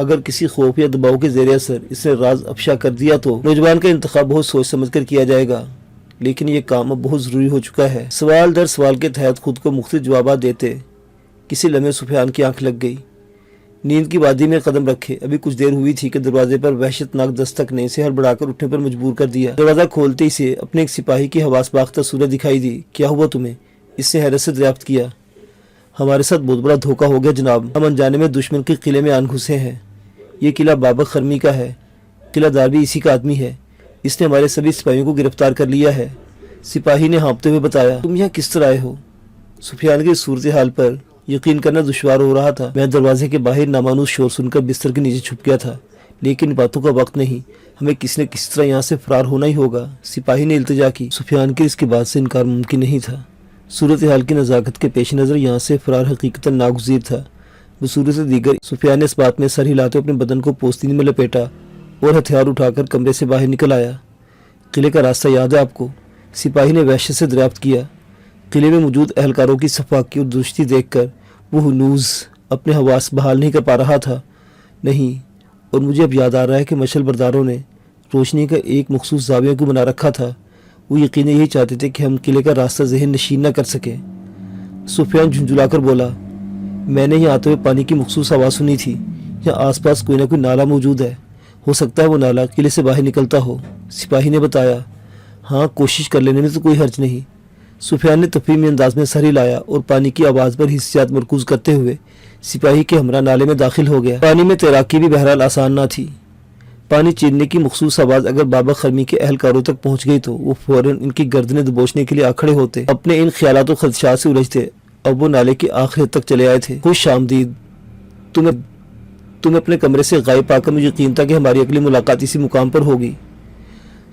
اگر کسی خوف یا دباؤ کے زیر اثر اس نے راز افشا کر دیا تو نوجوان کا انتخاب بہت سوچ سمجھ کر کیا جائے گا، لیکن یہ کام اب بہت ضروری ہو چکا ہے۔ سوال در سوال کے تحت خود کو مختلف جوابات دیتے کسی لمحے سفیان کی آنکھ لگ گئی۔ نیند کی وادی میں قدم رکھے ابھی کچھ دیر ہوئی تھی کہ دروازے پر وحشتناک دستک نے اسے ہڑبڑا کر اٹھنے پر مجبور کر دیا۔ دروازہ کھولتے ہی سے اپنے ایک سپاہی کی حواس باختہ صورت دکھائی دی۔ کیا ہوا تمہیں؟ اس نے حیرت سے دریافت کیا۔ ہمارے ساتھ بہت بڑا دھوکہ ہو گیا جناب، ہم انجانے میں دشمن کے قلعے میں آن گھسے ہیں۔ یہ قلعہ بابک خرمی کا ہے، قلعہ دار بھی اسی کا آدمی ہے، اس نے ہمارے سبھی سپاہیوں کو گرفتار کر لیا ہے، سپاہی نے ہانپتے ہوئے بتایا۔ تم یہاں کس طرح آئے ہو؟ سفیان کی صورتحال پر یقین کرنا دشوار ہو رہا تھا۔ میں دروازے کے باہر نامانوس شور سن کر بستر کے نیچے چھپ گیا تھا، لیکن باتوں کا وقت نہیں، ہمیں کسی نہ کسی طرح یہاں سے فرار ہونا ہی ہوگا، سپاہی نے التجا کی۔ سفیان کے اس کی بات سے انکار ممکن نہیں تھا۔ صورتحال کی نزاکت کے پیش نظر یہاں سے فرار حقیقتاً ناگزیر تھا۔ بصورت دیگر سفیان نے اس بات میں سر ہلاتے اپنے بدن کو پوستین میں لپیٹا اور ہتھیار اٹھا کر کمرے سے باہر نکل آیا۔ قلعے کا راستہ یاد ہے آپ کو؟ سپاہی نے وحشت سے دریافت کیا۔ قلعے میں موجود اہلکاروں کی صفاقی اور درستی دیکھ کر وہ ہنوز اپنے حواس بحال نہیں کر پا رہا تھا۔ نہیں، اور مجھے اب یاد آ رہا ہے کہ مشعل برداروں نے روشنی کا ایک مخصوص زاویہ کیوں بنا رکھا تھا۔ وہ یقیناً یہی چاہتے تھے کہ ہم قلعے کا راستہ ذہن نشین نہ کر سکیں۔ سفیان جھنجھلا کر بولا، میں نے یہاں آتے ہوئے پانی کی مخصوص آواز سنی تھی، یہاں آس پاس کوئی نہ کوئی نالا موجود ہے، ہو سکتا ہے وہ نالا قلعے سے باہر نکلتا ہو، سپاہی نے بتایا۔ ہاں، کوشش کر لینے میں تو کوئی حرج نہیں۔ سفیان نے تفہیمی انداز میں سر ہلایا اور پانی کی آواز پر حسیات مرکوز کرتے ہوئے سپاہی کے ہمراہ نالے میں داخل ہو گیا۔ پانی میں تیراکی بھی بہرحال آسان نہ تھی۔ پانی چیرنے کی مخصوص آواز اگر بابک خرمی کے اہلکاروں تک پہنچ گئی تو وہ فوراً ان کی گردنیں دبوچنے کے لیے آ کھڑے ہوتے، اپنے ان خیالات و خدشات سے الجھتے۔ اب وہ نالے کی آخر تک چلے آئے تھے۔ خوش آمدید، تم اپنے کمرے سے غائب پا کر مجھے یقین تھا کہ ہماری اگلی ملاقات اسی مقام پر ہوگی۔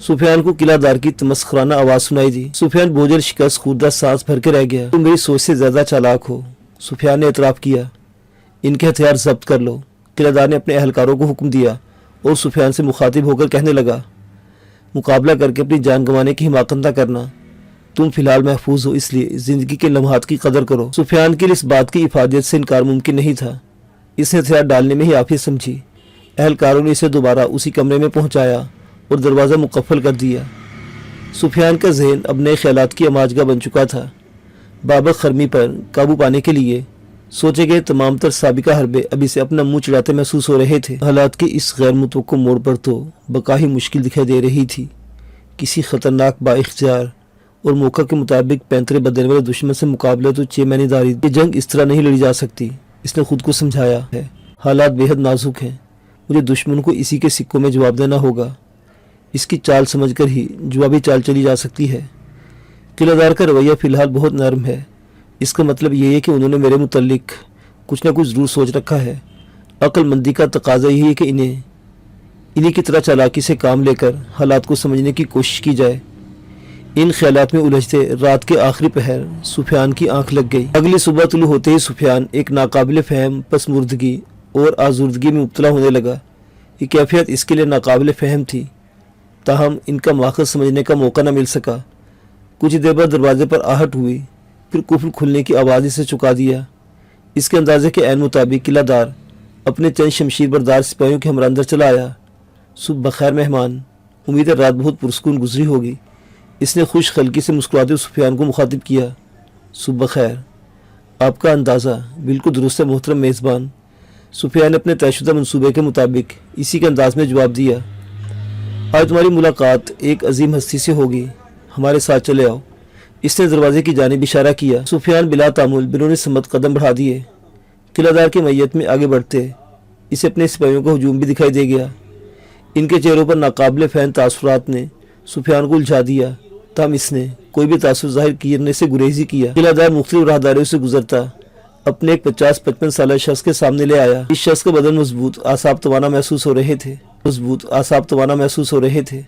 سفیان کو قلعہ دار کی تمسخرانہ آواز سنائی دی۔ سفیان بوجھل شکست خوردہ سانس بھر کے رہ گیا۔ تم میری سوچ سے زیادہ چالاک ہو، سفیان نے اعتراف کیا۔ ان کے ہتھیار ضبط کر لو، قلعہ دار نے اپنے اہلکاروں کو حکم دیا اور سفیان سے مخاطب ہو کر کہنے لگا، مقابلہ کر کے اپنی جان گنوانے کی حماقت نہ کرنا، تم فی الحال محفوظ ہو، اس لیے زندگی کے لمحات کی قدر کرو۔ سفیان کے لیے اس بات کی افادیت سے انکار ممکن نہیں تھا۔ اس نے ہتھیار ڈالنے میں ہی عافیت سمجھی۔ اہلکاروں نے اسے دوبارہ اسی کمرے میں پہنچایا اور دروازہ مقفل کر دیا۔ سفیان کا ذہن اب نئے خیالات کی اماجگاہ بن چکا تھا۔ بابک خرمی پر قابو پانے کے لیے سوچے گئے تمام تر سابقہ حربے اب اسے اپنا منہ چڑھاتے محسوس ہو رہے تھے۔ حالات کے اس غیر متوقع موڑ پر تو بقا ہی مشکل دکھائی دے رہی تھی۔ کسی خطرناک بااختیار اور موقع کے مطابق پینترے بدلنے والے دشمن سے مقابلہ تو 6 مہینے داری، یہ جنگ اس طرح نہیں لڑی جا سکتی، اس نے خود کو سمجھایا ہے۔ حالات بے حد نازک ہیں، مجھے دشمن کو اسی کے سکوں میں جواب دینا ہوگا، اس کی چال سمجھ کر ہی جوابی چال چلی جا سکتی ہے۔ قلعہ دار کا رویہ فی الحال بہت نرم ہے، اس کا مطلب یہ ہے کہ انہوں نے میرے متعلق کچھ نہ کچھ ضرور سوچ رکھا ہے۔ عقل مندی کا تقاضا یہی ہے کہ انہی کی طرح چالاکی سے کام لے کر حالات کو سمجھنے کی کوشش کی جائے۔ ان خیالات میں الجھتے رات کے آخری پہر سفیان کی آنکھ لگ گئی۔ اگلی صبح طلوع ہوتے ہی سفیان ایک ناقابل فہم پسماردگی اور آزردگی میں مبتلا ہونے لگا۔ یہ کیفیت اس کے لیے ناقابل فہم تھی، تاہم ان کا ماخذ سمجھنے کا موقع نہ مل سکا۔ کچھ دیر بعد دروازے پر آہٹ ہوئی، پھر قفل کھلنے کی آواز اسے چکا دیا۔ اس کے اندازے کے عین مطابق قلعہ دار اپنے چند شمشیر بردار سپاہیوں کے ہمراہ اندر چلا آیا۔ صبح بخیر مہمان، امید ہے رات بہت پرسکون گزری ہوگی، اس نے خوش خلقی سے مسکراتے ہوئے سفیان کو مخاطب کیا۔ صبح بخیر، آپ کا اندازہ بالکل درست ہے محترم میزبان، سفیان نے اپنے طے شدہ منصوبے کے مطابق اسی کے انداز میں جواب دیا۔ آج تمہاری ملاقات ایک عظیم ہستی سے ہوگی، ہمارے ساتھ چلے آؤ، اس نے دروازے کی جانب اشارہ کیا۔ سفیان بلا تعمل بیرون سمت قدم بڑھا دیے۔ قلعہ دار کے میت میں آگے بڑھتے اسے اپنے سپاہیوں کا ہجوم بھی دکھائی دے گیا۔ ان کے چہروں پر ناقابل فہم تاثرات نے سفیان کو الجھا دیا، تاہم اس نے کوئی بھی تاثر ظاہر کرنے سے گریز ہی کیا۔ قلعہ دار مختلف راہداریوں سے گزرتا اپنے ایک 50-55 سالہ شخص کے سامنے لے آیا۔ اس شخص کا بدن مضبوط اعصاب توانا محسوس ہو رہے تھے۔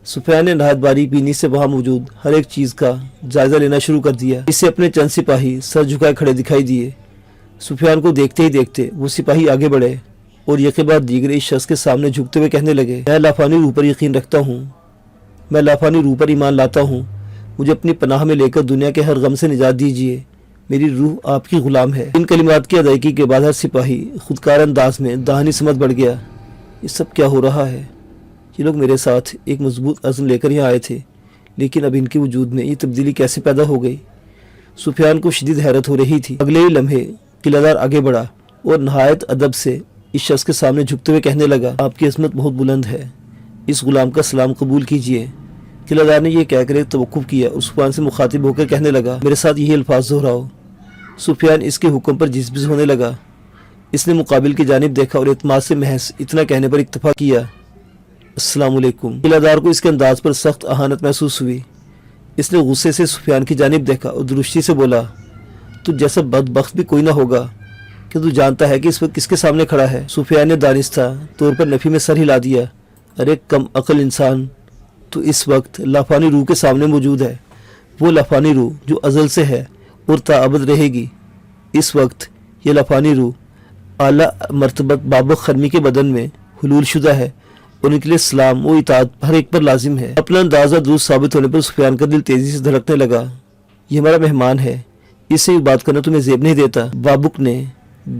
سفیان نے نہایت باریک بینی سے وہاں موجود ہر ایک چیز کا جائزہ لینا شروع کر دیا۔ اسے اپنے چند سپاہی سر جھکائے کھڑے دکھائی دیے۔ سفیان کو دیکھتے ہی دیکھتے وہ سپاہی آگے بڑھے اور یکے بعد دیگر اس شخص کے سامنے جھکتے ہوئے کہنے لگے، میں لافانی روح پر یقین رکھتا ہوں، میں لافانی روح پر ایمان لاتا ہوں، مجھے اپنی پناہ میں لے کر دنیا کے ہر غم سے نجات دیجیے، میری روح آپ کی غلام ہے۔ ان کلمات کی ادائیگی کے بعد ہر سپاہی خودکار انداز میں داہنی سمت بڑھ گیا۔ یہ سب کیا ہو رہا ہے؟ یہ لوگ میرے ساتھ ایک مضبوط عزم لے کر یہاں آئے تھے، لیکن اب ان کے وجود میں یہ تبدیلی کیسے پیدا ہو گئی؟ سفیان کو شدید حیرت ہو رہی تھی۔ اگلے ہی لمحے قلعہ دار آگے بڑھا اور نہایت ادب سے اس شخص کے سامنے جھکتے ہوئے کہنے لگا، آپ کی عظمت بہت بلند ہے، اس غلام کا سلام قبول کیجئے۔ قلعہ دار نے یہ کہہ کر ایک توقف کیا اور سفیان سے مخاطب ہو کر کہنے لگا، میرے ساتھ یہی الفاظ دہراؤ۔ سفیان اس کے حکم پر جذبز ہونے لگا۔ اس نے مقابل کی جانب دیکھا اور اعتماد سے محض اتنا کہنے پر اکتفا کیا، السلام علیکم۔ قلعہ دار کو اس کے انداز پر سخت اہانت محسوس ہوئی۔ اس نے غصے سے سفیان کی جانب دیکھا اور درستی سے بولا، تو جیسا بدبخت بھی کوئی نہ ہوگا کہ تو جانتا ہے کہ اس وقت کس کے سامنے کھڑا ہے؟ سفیان نے دانستہ طور پر نفی میں سر ہلا دیا، ارے کم عقل انسان، تو اس وقت لافانی روح کے سامنے موجود ہے، وہ لافانی روح جو ازل سے ہے اور تاابد رہے گی۔ اس وقت یہ لافانی روح اعلیٰ مرتبت بابک خرمی کے بدن میں حلول شدہ ہے اور ان کے لیے سلام و اطاعت ہر ایک پر لازم ہے۔ اپنا اندازہ درست ثابت ہونے پر سفیان کا دل تیزی سے دھڑکنے لگا۔ یہ ہمارا مہمان ہے، اس سے بات کرنا تمہیں زیب نہیں دیتا۔ بابک نے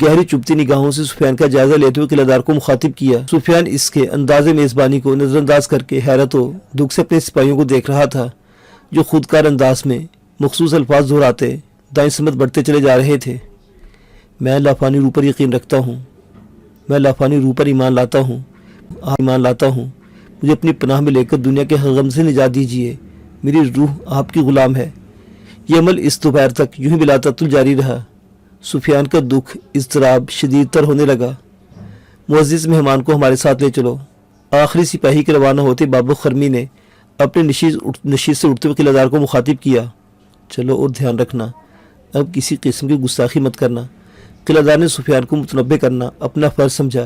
گہری چبھتی نگاہوں سے سفیان کا جائزہ لیتے ہوئے قلعہ دار کو مخاطب کیا۔ سفیان اس کے انداز میزبانی کو نظر انداز کر کے حیرت و دکھ سے اپنے سپاہیوں کو دیکھ رہا تھا، جو خودکار انداز میں مخصوص الفاظ دہراتے دائیں سمت بڑھتے چلے جا رہے تھے۔ میں لافانی روح پر یقین رکھتا ہوں، میں لافانی روح پر ایمان لاتا ہوں، مجھے اپنی پناہ میں لے کر دنیا کے ہر غم سے نجات دیجیے، میری روح آپ کی غلام ہے۔ یہ عمل اس دوپہر تک یوں ہی بلا تعطل جاری رہا۔ سفیان کا دکھ اضطراب شدید تر ہونے لگا۔ معزز مہمان کو ہمارے ساتھ لے چلو۔ آخری سپاہی کے روانہ ہوتے بابک خرمی نے اپنے نشیز سے اٹھتے ہوئے قلعہ دار کو مخاطب کیا، چلو اور دھیان رکھنا، اب کسی قسم کی گستاخی مت کرنا۔ قلعہ دار نے سفیان کو متنبہ کرنا اپنا فرض سمجھا۔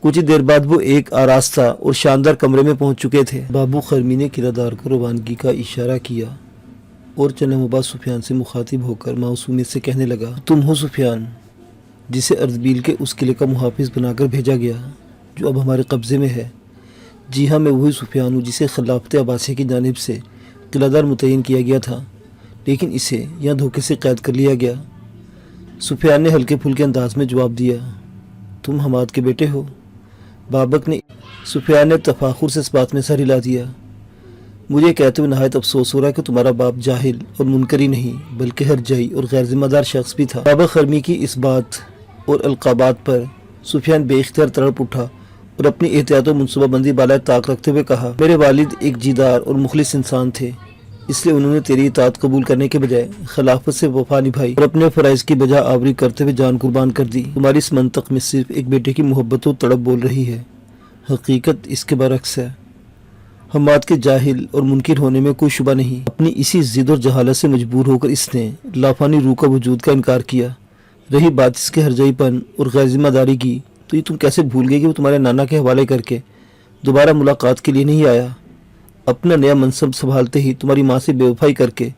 کچھ ہی دیر بعد وہ ایک آراستہ اور شاندار کمرے میں پہنچ چکے تھے۔ بابک خرمی نے قلعہ دار کو روانگی کا اشارہ کیا اور چند لمحوں بعد سفیان سے مخاطب ہو کر معصومیت سے کہنے لگا، تم ہو سفیان جسے اردبیل کے اس قلعے کا محافظ بنا کر بھیجا گیا جو اب ہمارے قبضے میں ہے؟ جی ہاں، میں وہی سفیان ہوں جسے خلافت عباسیہ کی جانب سے قلعہ دار متعین کیا گیا تھا، لیکن اسے یہاں دھوکے سے قید کر لیا گیا۔ سفیان نے ہلکے پھلکے انداز میں جواب دیا، تم حماد کے بیٹے ہو؟ سفیان نے تفاخر سے اس بات میں سر ہلا دیا، مجھے کہتے ہوئے نہایت افسوس ہو رہا ہے کہ تمہارا باپ جاہل اور منکر ہی نہیں بلکہ ہرجائی اور غیر ذمہ دار شخص بھی تھا۔ بابک خرمی کی اس بات اور القابات پر سفیان بے اختیار تڑپ اٹھا اور اپنی احتیاط و منصوبہ بندی بالائے طاق رکھتے ہوئے کہا، میرے والد ایک جیدار اور مخلص انسان تھے، اس لیے انہوں نے تیری اطاعت قبول کرنے کے بجائے خلافت سے وفا نبھائی اور اپنے فرائض کی بجا آوری کرتے ہوئے جان قربان کر دی۔ تمہاری اس منطق میں صرف ایک بیٹے کی محبت و تڑپ بول رہی ہے، حقیقت اس کے برعکس ہے۔ حماد کے جاہل اور منکر ہونے میں کوئی شبہ نہیں۔ اپنی اسی ضد اور جہالت سے مجبور ہو کر اس نے لافانی روح کا وجود کا انکار کیا۔ رہی بات اس کے ہرجائی پن اور غیر ذمہ داری کی، تو یہ تم کیسے بھول گئے کہ وہ تمہارے نانا کے حوالے کر کے دوبارہ ملاقات کے لیے نہیں آیا؟ اپنا نیا منصب سنبھالتے ہی تمہاری ماں سے بے وفائی کر کے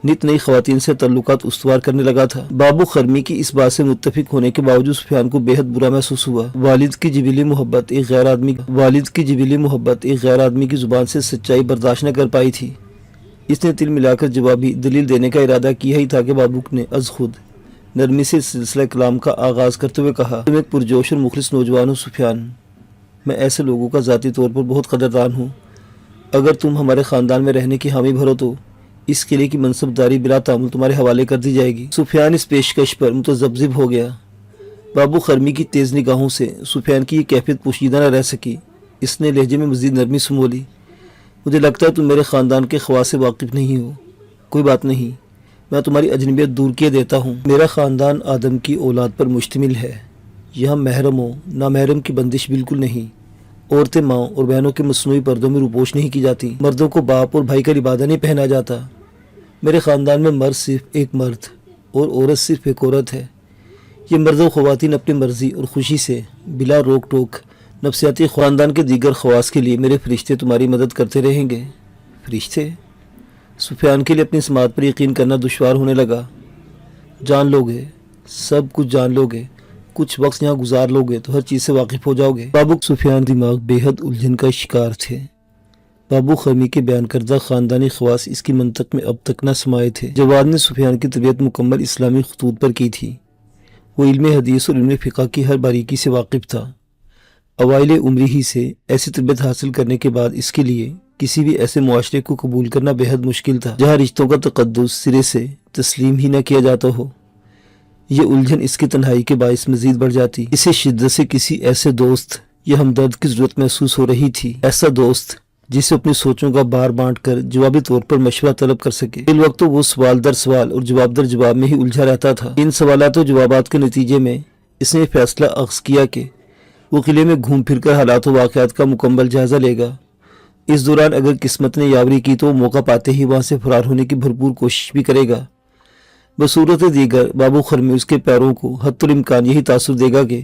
نت نئی خواتین سے تعلقات استوار کرنے لگا تھا۔ بابک خرمی کی اس بات سے متفق ہونے کے باوجود سفیان کو بے حد برا محسوس ہوا۔ والد کی جبلی محبت ایک غیر آدمی کی زبان سے سچائی برداشت نہ کر پائی تھی۔ اس نے تل ملا کر جوابی دلیل دینے کا ارادہ کیا ہی تھا کہ بابک نے از خود نرمی سے سلسلہ کلام کا آغاز کرتے ہوئے کہا، تم ایک پرجوش اور مخلص نوجوان ہو سفیان، میں ایسے لوگوں کا ذاتی طور پر بہت قدردان ہوں۔ اگر تم ہمارے خاندان میں رہنے کی حامی بھرو تو اس قلعے کی منصب داری بلا تعامل تمہارے حوالے کر دی جائے گی۔ سفیان اس پیشکش پر متذبذب ہو گیا۔ بابک خرمی کی تیز نگاہوں سے سفیان کی یہ کیفیت پوشیدہ نہ رہ سکی۔ اس نے لہجے میں مزید نرمی سمولی، مجھے لگتا ہے تم میرے خاندان کے خواص سے واقف نہیں ہو۔ کوئی بات نہیں، میں تمہاری اجنبیت دور کیے دیتا ہوں۔ میرا خاندان آدم کی اولاد پر مشتمل ہے، یہاں محرم و نامحرم کی بندش بالکل نہیں۔ عورتیں ماں اور بہنوں کے مصنوعی پردوں میں روپوش نہیں کی جاتی، مردوں کو باپ اور بھائی کا لبادہ نہیں پہنا جاتا۔ میرے خاندان میں مرد صرف ایک مرد اور عورت صرف ایک عورت ہے۔ یہ مرد و خواتین اپنی مرضی اور خوشی سے بلا روک ٹوک نفسیاتی خاندان کے دیگر خواص کے لیے میرے فرشتے تمہاری مدد کرتے رہیں گے۔ فرشتے؟ سفیان کے لیے اپنی سماعت پر یقین کرنا دشوار ہونے لگا۔ جان لوگے، سب کچھ جان لوگے، کچھ وقت یہاں گزار لوگے تو ہر چیز سے واقف ہو جاؤ گے۔ بابک سفیان دماغ بے حد الجھن کا شکار تھے۔ بابو خرمی کے بیان کردہ خاندانی خواص اس کی منطق میں اب تک نہ سمائے تھے۔ جواد نے سفیان کی تربیت مکمل اسلامی خطوط پر کی تھی۔ وہ علم حدیث اور علم فقہ کی ہر باریکی سے واقف تھا۔ اوائل عمری ہی سے ایسی تربیت حاصل کرنے کے بعد اس کے لیے کسی بھی ایسے معاشرے کو قبول کرنا بے حد مشکل تھا جہاں رشتوں کا تقدس سرے سے تسلیم ہی نہ کیا جاتا ہو۔ یہ الجھن اس کی تنہائی کے باعث مزید بڑھ جاتی۔ اسے شدت سے کسی ایسے دوست یا ہمدرد کی ضرورت محسوس ہو رہی تھی، ایسا دوست جسے اپنی سوچوں کا بار بانٹ کر جوابی طور پر مشورہ طلب کر سکے۔ اس وقت تو وہ سوال در سوال اور جواب در جواب میں ہی الجھا رہتا تھا۔ ان سوالات و جوابات کے نتیجے میں اس نے فیصلہ اخذ کیا کہ وہ قلعے میں گھوم پھر کر حالات و واقعات کا مکمل جائزہ لے گا۔ اس دوران اگر قسمت نے یاوری کی تو وہ موقع پاتے ہی وہاں سے فرار ہونے کی بھرپور کوشش بھی کرے گا۔ بصورت دیگر بابو خرمی اس کے پیروں کو حتی الامکان یہی تاثر دے گا کہ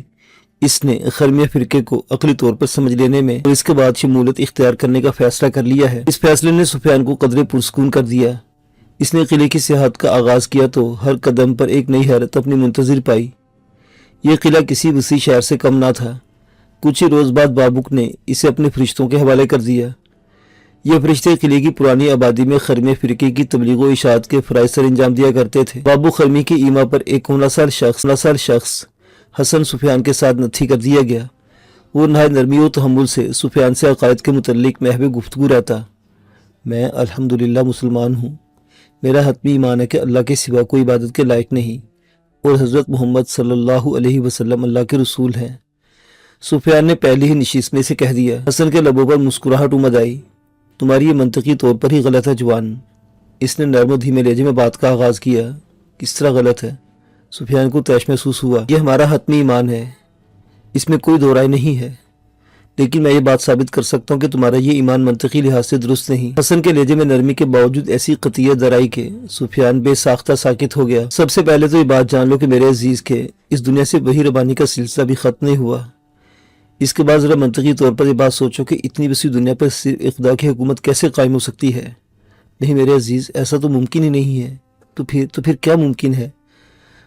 اس نے خرمیہ فرقے کو عقلی طور پر سمجھ لینے میں اور اس کے بعد شمولیت اختیار کرنے کا فیصلہ کر لیا ہے۔ اس فیصلے نے سفیان کو قدرے پرسکون کر دیا۔ اس نے قلعے کی سیاحت کا آغاز کیا تو ہر قدم پر ایک نئی حیرت اپنی منتظر پائی۔ یہ قلعہ کسی وسیع شہر سے کم نہ تھا۔ کچھ ہی روز بعد بابک نے اسے اپنے فرشتوں کے حوالے کر دیا۔ یہ فرشتے قلعے کی پرانی آبادی میں خرمیہ فرقے کی تبلیغ و اشاعت کے فرائض سر انجام دیا کرتے تھے۔ بابو خرمی کی ایما پر ایک 19 سال شخص حسن سفیان کے ساتھ نتھی کر دیا گیا۔ وہ نہایت نرمی و تحمل سے سفیان سے عقائد کے متعلق محو گفتگو رہتا۔ میں الحمدللہ مسلمان ہوں۔ میرا حتمی ایمان ہے کہ اللہ کے سوا کوئی عبادت کے لائق نہیں اور حضرت محمد صلی اللہ علیہ وسلم اللہ کے رسول ہیں۔ سفیان نے پہلی ہی نشست میں سے کہہ دیا۔ حسن کے لبوں پر مسکراہٹ امد آئی۔ تمہاری یہ منطقی طور پر ہی غلط ہے جوان۔ اس نے نرم و دھیمے لہجے میں بات کا آغاز کیا۔ کس طرح غلط ہے؟ سفیان کو طیش محسوس ہوا۔ یہ ہمارا حتمی ایمان ہے، اس میں کوئی دو رائے نہیں ہے، لیکن میں یہ بات ثابت کر سکتا ہوں کہ تمہارا یہ ایمان منطقی لحاظ سے درست نہیں۔ حسن کے لہجے میں نرمی کے باوجود ایسی قطعیت درائی کہ سفیان بے ساختہ ساکت ہو گیا۔ سب سے پہلے تو یہ بات جان لو کہ میرے عزیز کے اس دنیا سے وحی ربانی کا سلسلہ بھی ختم نہیں ہوا۔ اس کے بعد ذرا منطقی طور پر یہ بات سوچو کہ اتنی وسیع دنیا پر صرف اقدا کی حکومت کیسے قائم ہو سکتی ہے؟ نہیں میرے عزیز، ایسا تو ممکن ہی نہیں ہے۔ تو پھر کیا ممکن ہے؟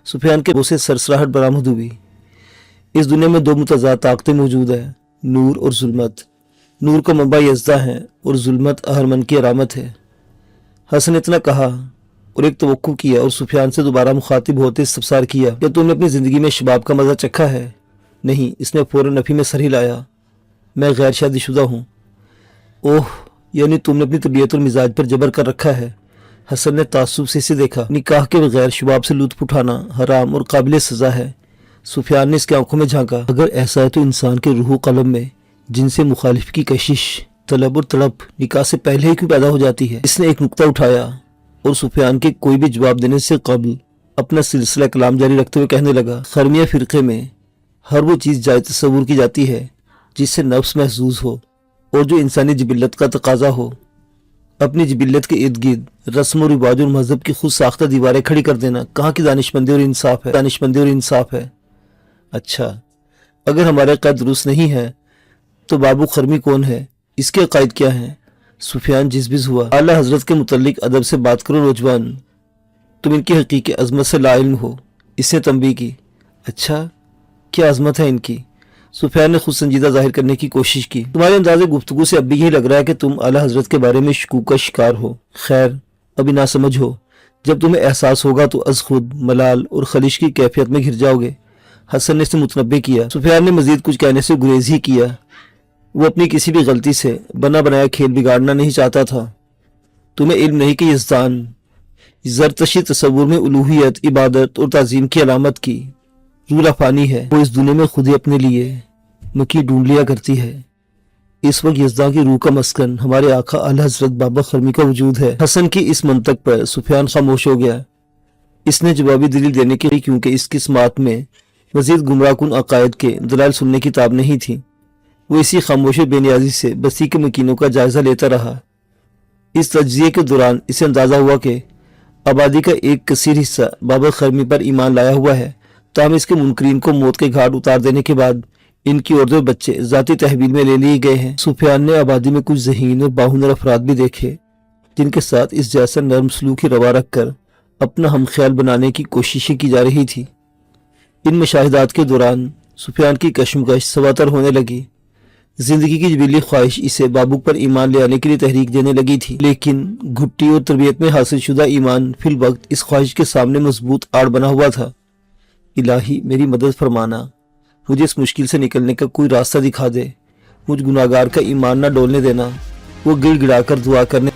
سفیان کے سے سرسراہٹ برآمد ہوئی۔ اس دنیا میں دو متضاد طاقتیں موجود ہیں، نور اور ظلمت۔ نور کا منبع یزدہ ہے اور ظلمت اہرمن کی علامت ہے۔ حسن نے اتنا کہا اور ایک توقع کیا اور سفیان سے دوبارہ مخاطب ہوتے استفسار کیا کہ تم نے اپنی زندگی میں شباب کا مزہ چکھا ہے؟ نہیں، اس نے فوراً نفی میں سر ہلایا۔ میں غیر شادی شدہ ہوں۔ اوہ، یعنی تم نے اپنی طبیعت اور مزاج پر جبر کر رکھا ہے؟ حسن نے تعصب سے اسے دیکھا۔ نکاح کے بغیر شباب سے لطف اٹھانا حرام اور قابل سزا ہے۔ سفیان نے اس کی آنکھوں میں جھانکا۔ اگر ایسا ہے تو انسان کے روح و قلم میں جن سے مخالف کی کشش، طلب اور تڑپ نکاح سے پہلے ہی کیوں پیدا ہو جاتی ہے؟ اس نے ایک نقطہ اٹھایا اور سفیان کے کوئی بھی جواب دینے سے قبل اپنا سلسلہ کلام جاری رکھتے ہوئے کہنے لگا۔ خرمیہ فرقے میں ہر وہ چیز جائز تصور کی جاتی ہے جس سے نفس محظوظ ہو اور جو انسانی جبلت کا تقاضا ہو۔ اپنی جبلت کے ارد گرد رسم و رواج اور مذہب کی خود ساختہ دیواریں کھڑی کر دینا کہاں کی دانشمندی اور انصاف ہے؟ اچھا، اگر ہمارے عقائد درست نہیں ہے تو بابو خرمی کون ہے؟ اس کے عقائد کیا ہیں؟ سفیان جزبز ہوا۔ اعلیٰ حضرت کے متعلق ادب سے بات کرو نوجوان، تم ان کی حقیقی عظمت سے لا علم ہو۔ اس نے تنبیہ کی۔ اچھا، کیا عظمت ہے ان کی؟ سفیان نے خود سنجیدہ ظاہر کرنے کی کوشش کی۔ تمہارے انداز گفتگو سے اب بھی یہی لگ رہا ہے کہ تم اعلیٰ حضرت کے بارے میں شکوک کا شکار ہو۔ خیر، ابھی نہ سمجھ ہو، جب تمہیں احساس ہوگا تو از خود ملال اور خلش کی کیفیت میں گھر جاؤ گے۔ حسن نے اسے متنبہ کیا۔ سفیان نے مزید کچھ کہنے سے گریز ہی کیا۔ وہ اپنی کسی بھی غلطی سے بنا بنایا کھیل بگاڑنا نہیں چاہتا تھا۔ تمہیں علم نہیں کہ یزدان زرتشی تصور میں الوہیت، عبادت اور تعظیم کی علامت کی روح رفانی ہے۔ وہ اس دنیا میں خود ہی اپنے لیے مکی ڈھونڈ لیا کرتی ہے۔ اس وقت یزدان کی روح کا مسکن ہمارے آقا اعلیٰ حضرت بابا خرمی کا وجود ہے۔ حسن کی اس منطق پر سفیان خاموش ہو گیا۔ اس نے جوابی دلیل دینے کے لیے کیونکہ اس کی سماعت میں مزید گمراہ کن عقائد کے دلائل سننے کی تاب نہیں تھی، وہ اسی خاموش بے نیازی سے بستی کے مکینوں کا جائزہ لیتا رہا۔ اس تجزیے کے دوران اسے اندازہ ہوا کہ آبادی کا ایک کثیر حصہ بابا خرمی پر ایمان لایا ہوا ہے، تاہم اس کے منکرین کو موت کے گھاٹ اتار دینے کے بعد ان کی عورتیں بچے ذاتی تحویل میں لے لیے گئے ہیں۔ سفیان نے آبادی میں کچھ ذہین اور باہنر افراد بھی دیکھے جن کے ساتھ اس جیسا نرم سلوک ہی روا رکھ کر اپنا ہم خیال بنانے کی کوششیں کی جا رہی تھی۔ ان مشاہدات کے دوران سفیان کی کشمکش سواتر ہونے لگی۔ زندگی کی جبیلی خواہش اسے بابو پر ایمان لے آنے کے لیے تحریک دینے لگی تھی، لیکن گھٹی اور تربیت میں حاصل شدہ ایمان فی الوقت اس خواہش کے سامنے مضبوط آڑ بنا ہوا تھا۔ الہی میری مدد فرمانا، مجھے اس مشکل سے نکلنے کا کوئی راستہ دکھا دے، مجھ گناہگار کا ایمان نہ ڈولنے دینا۔ وہ گڑ گڑا کر دعا کرنے